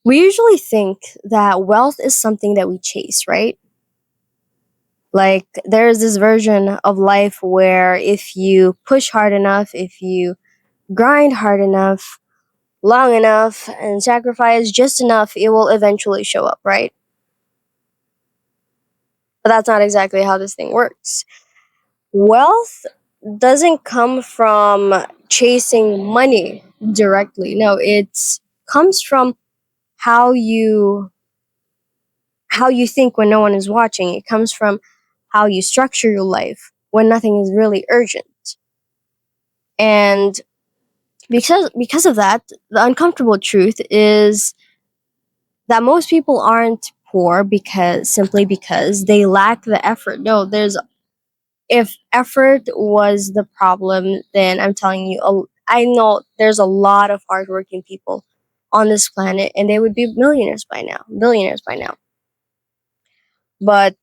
We usually think that wealth is something that we chase, right? Like, there's this version of life where if you push hard enough, if you grind hard enough, long enough, and sacrifice just enough, it will eventually show up, right? But that's not exactly how this thing works. Wealth doesn't come from chasing money directly. No, it comes from how you how you think when no one is watching. It comes from how you structure your life when nothing is really urgent. And because of that, the uncomfortable truth is that most people aren't poor because they lack the effort. No, there's if effort was the problem, then I'm telling you, I know there's a lot of hardworking people on this planet, and they would be millionaires by now, billionaires by now. But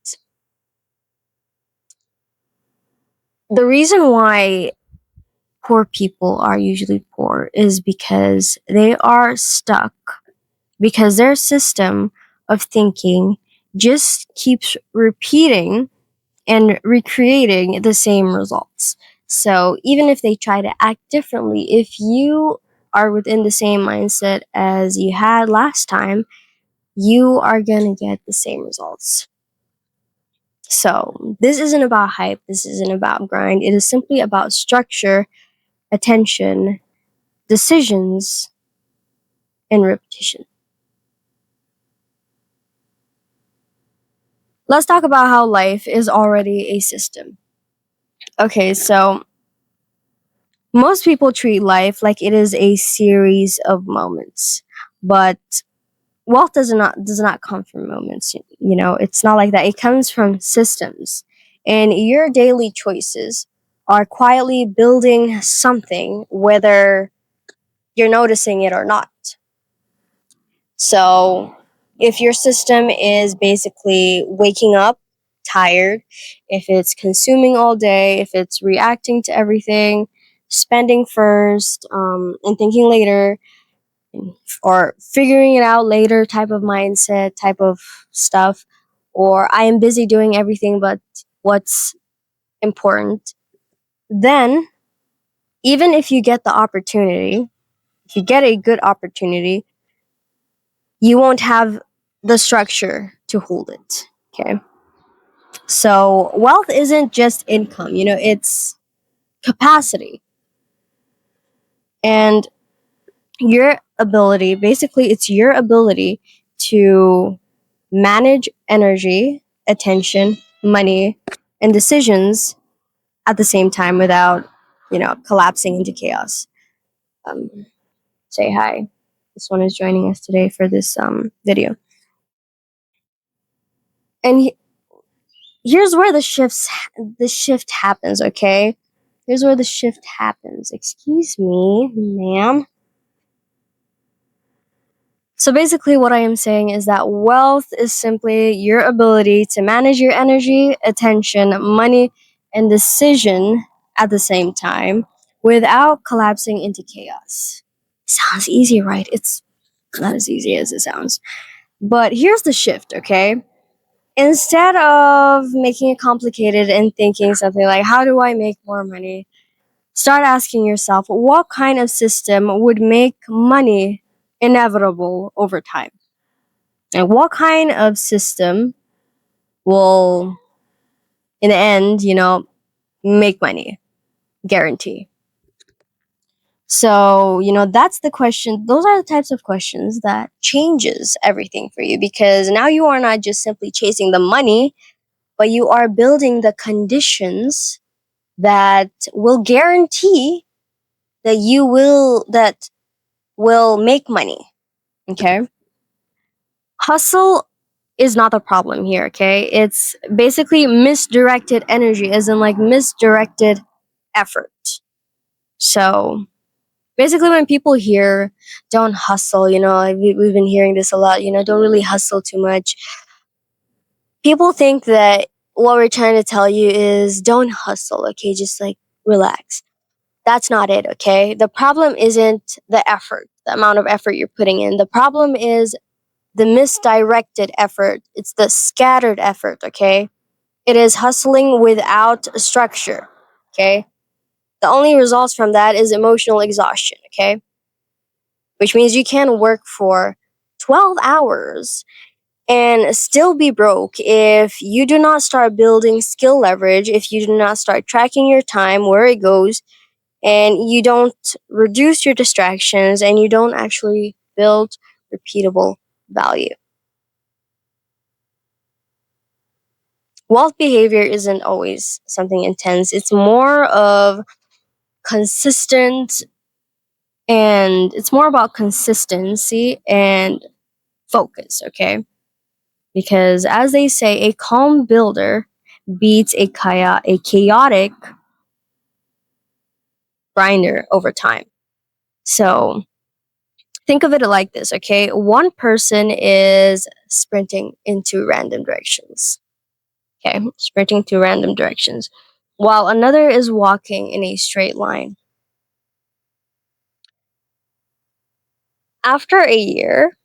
the reason why poor people are usually poor is because they are stuck, because their system of thinking just keeps repeating and recreating the same results. So even if they try to act differently, if you are within the same mindset as you had last time, you are going to get the same results. So this isn't about hype, this isn't about grind. It is simply about structure, attention, decisions, and repetition. Let's talk about how life is already a system. Okay, so most people treat life like it is a series of moments, but wealth does not come from moments. It's not like that. It comes from systems, and your daily choices are quietly building something, whether you're noticing it or not. So, if your system is basically waking up tired, if it's consuming all day, if it's reacting to everything, spending first, and thinking later, or figuring it out later type of mindset, type of stuff, or I am busy doing everything but what's important, then even if you get the opportunity, if you get a good opportunity, you won't have the structure to hold it. Okay. So wealth isn't just income, it's capacity. And your ability, basically, it's your ability to manage energy, attention, money, and decisions at the same time without, collapsing into chaos. Um, Say hi. This one is joining us today for this video. And here's where the shift happens, okay? Here's where the shift happens. Excuse me, ma'am. So basically, what I am saying is that wealth is simply your ability to manage your energy, attention, money, and decision at the same time without collapsing into chaos. Sounds easy, right? It's not as easy as it sounds. But here's the shift, okay? Instead of making it complicated and thinking something like, how do I make more money? Start asking yourself, what kind of system would make money inevitable over time? And what kind of system will, in the end, make money? Guarantee. So, that's the question. Those are the types of questions that changes everything for you, because now you are not just simply chasing the money, but you are building the conditions that will guarantee that will make money. Okay? Hustle is not the problem here, okay? It's basically misdirected energy, as in like misdirected effort. So basically, when people hear don't hustle, we've been hearing this a lot, don't really hustle too much. People think that what we're trying to tell you is don't hustle, okay? Just like relax. That's not it, okay? The problem isn't the effort. the amount of effort you're putting in. The problem is the misdirected effort. It's the scattered effort, okay? It is hustling without a structure, okay? The only results from that is emotional exhaustion, okay? Which means you can work for 12 hours and still be broke if you do not start building skill leverage, if you do not start tracking your time, where it goes, and you don't reduce your distractions and you don't actually build repeatable value. Wealth behavior isn't always something intense, it's more of consistent, and it's more about consistency and focus, okay? Because as they say, a calm builder beats a chaotic grinder over time. So think of it like this, okay? One person is sprinting into random directions, okay? Sprinting to random directions, while another is walking in a straight line. After a year,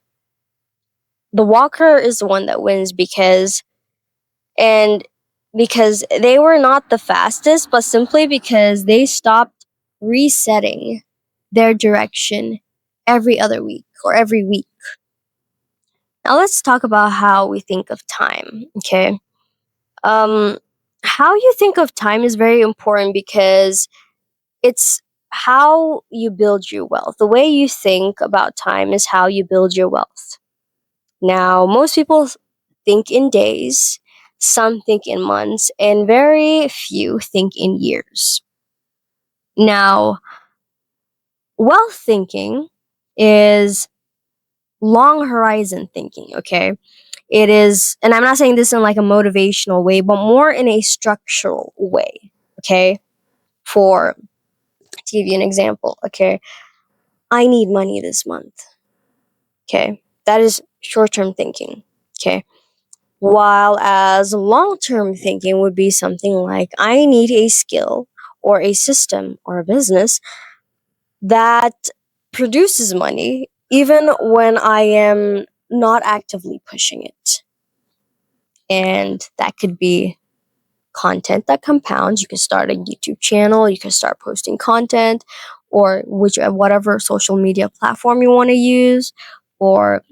the walker is the one that wins and because they were not the fastest, but simply because they stopped resetting their direction every other week or every week. Now let's talk about how we think of time, okay? Um, how you think of time is very important because it's how you build your wealth. The way you think about time is how you build your wealth. Now, most people think in days, some think in months, and very few think in years. Now, wealth thinking is long horizon thinking, okay? It is, and I'm not saying this in like a motivational way, but more in a structural way, okay? For, to give you an example, okay? I need money this month, okay? That is short term thinking, okay? While as long term thinking would be something like, I need a skill or a system or a business that produces money even when I am not actively pushing it. And that could be content that compounds. You can start a YouTube channel, you can start posting content, or whatever social media platform you want to use, or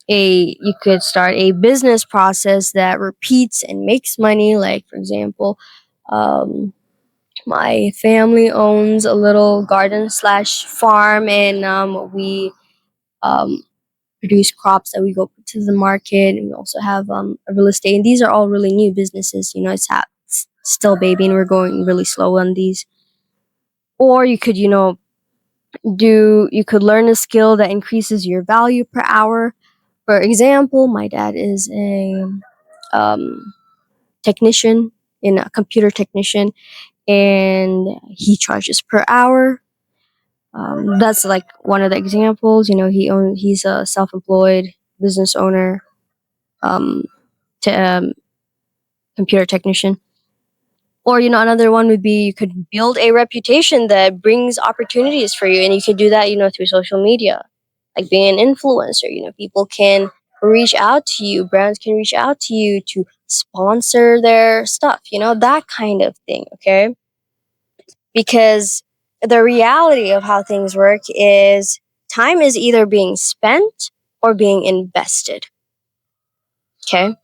you could start a business process that repeats and makes money. Like for example, my family owns a little garden slash farm, and we um, produce crops that we go to the market, and we also have a real estate, and these are all really new businesses. It's still baby and we're going really slow on these. Or you could you could learn a skill that increases your value per hour. For example, my dad is a um, technician, in a computer technician, and he charges per hour. That's like one of the examples. He's a self-employed business owner, um, to computer technician. Or another one would be you could build a reputation that brings opportunities for you, and you could do that through social media, like being an influencer. People can reach out to you, brands can reach out to you to sponsor their stuff, that kind of thing, okay? Because the reality of how things work is time is either being spent or being invested, okay?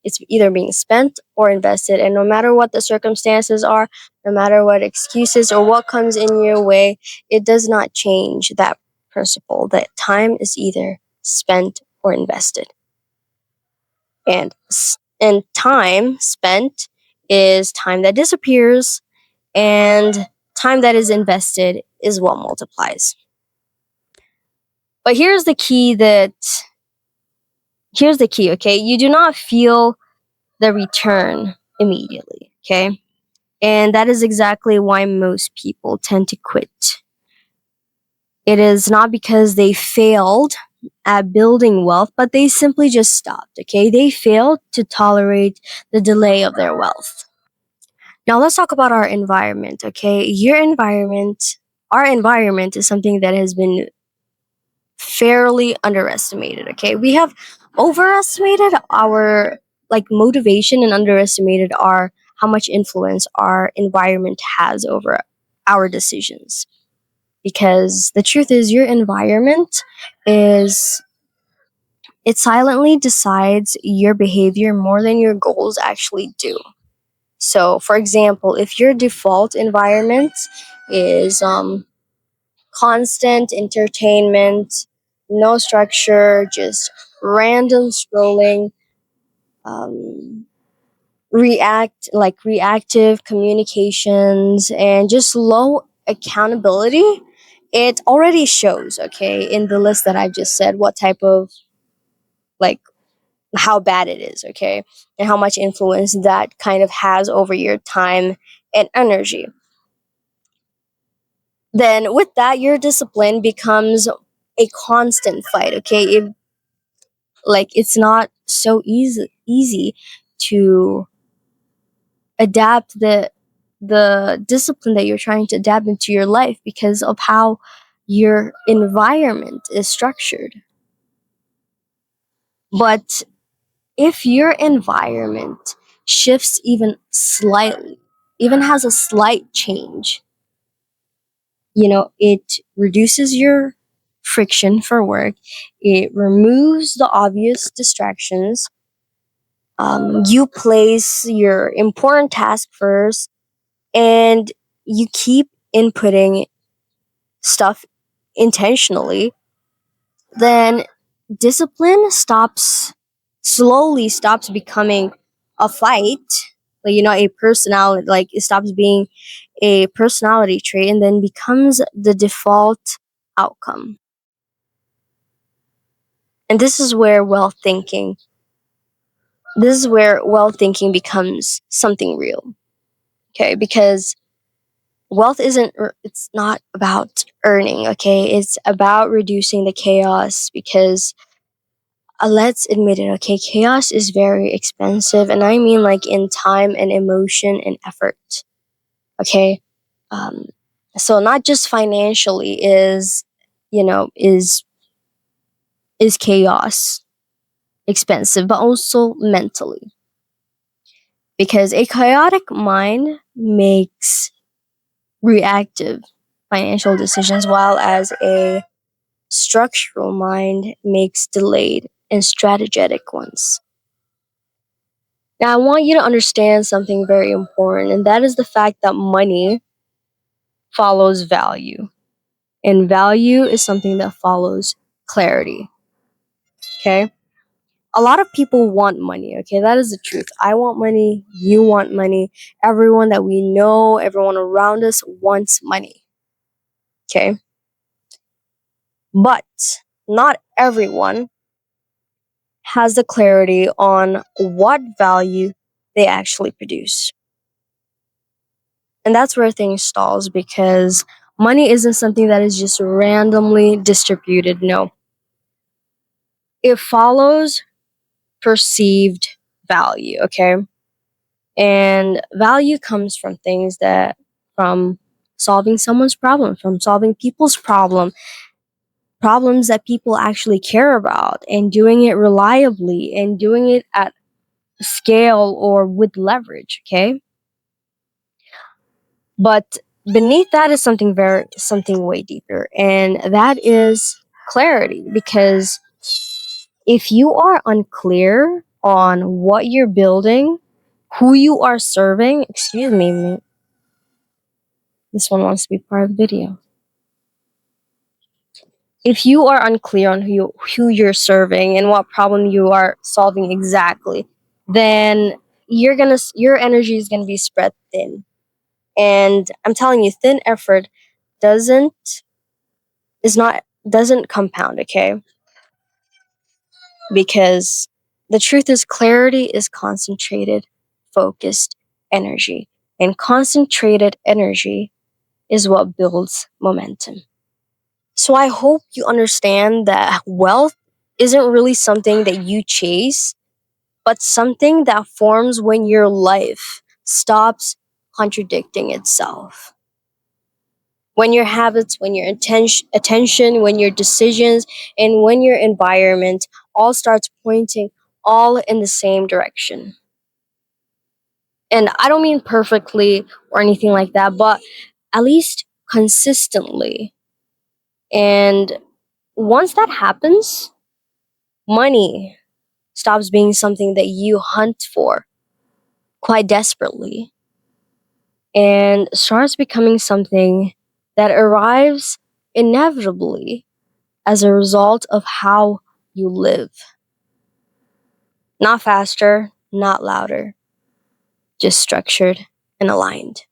It's either being spent or invested. And no matter what the circumstances are, no matter what excuses or what comes in your way, it does not change that principle that time is either spent or invested. And time spent is time that disappears, and time that is invested is what multiplies. But here's the key, okay? You do not feel the return immediately, okay? And that is exactly why most people tend to quit. It is not because they failed at building wealth, but they simply just stopped, okay? They failed to tolerate the delay of their wealth. Now let's talk about our environment, okay? Our environment is something that has been fairly underestimated. Okay, we have overestimated our like motivation and underestimated our how much influence our environment has over our decisions. Because the truth is, your environment is it silently decides your behavior more than your goals actually do. So, for example, if your default environment is constant entertainment, no structure, just random scrolling, um, reactive communications, and just low accountability, it already shows, okay, in the list that I've just said, what type of like how bad it is, okay, and how much influence that kind of has over your time and energy. Then with that, your discipline becomes a constant fight, okay? It's not so easy to adapt the discipline that you're trying to adapt into your life because of how your environment is structured. But if your environment shifts even slightly, even has a slight change, it reduces your friction for work, it removes the obvious distractions, you place your important task first, and you keep inputting stuff intentionally, then discipline slowly stops becoming a fight, a personality, like it stops being a personality trait and then becomes the default outcome. And this is where wealth thinking becomes something real. Okay, because it's not about earning, okay? It's about reducing the chaos because let's admit it, okay? Chaos is very expensive, and I mean like in time and emotion and effort, okay? Um, so not just financially you know, is chaos expensive, but also mentally. Because a chaotic mind makes reactive financial decisions, while as a structural mind makes delayed and strategic ones. Now, I want you to understand something very important, and that is the fact that money follows value, and value is something that follows clarity. Okay? A lot of people want money, okay? That is the truth. I want money, you want money, everyone that we know, everyone around us wants money. Okay? But not everyone has the clarity on what value they actually produce. And that's where things stalls because money isn't something that is just randomly distributed. No. It follows perceived value, okay? And value comes from from solving someone's problem, from solving people's problems that people actually care about, and doing it reliably and doing it at scale or with leverage, okay? But beneath that is something way deeper, and that is clarity. Because if you are unclear on what you're building, who you are serving, excuse me, this one wants to be part of the video. If you are unclear on who you're serving and what problem you are solving exactly, then your energy is gonna be spread thin. And I'm telling you, thin effort doesn't doesn't compound, okay? Because the truth is clarity is concentrated, focused energy. And concentrated energy is what builds momentum. So I hope you understand that wealth isn't really something that you chase, but something that forms when your life stops contradicting itself. When your habits, when your attention, when your decisions, and when your environment all starts pointing all in the same direction. And I don't mean perfectly or anything like that, but at least consistently. And once that happens, money stops being something that you hunt for quite desperately and starts becoming something that arrives inevitably as a result of how you live. Not faster, not louder, just structured and aligned.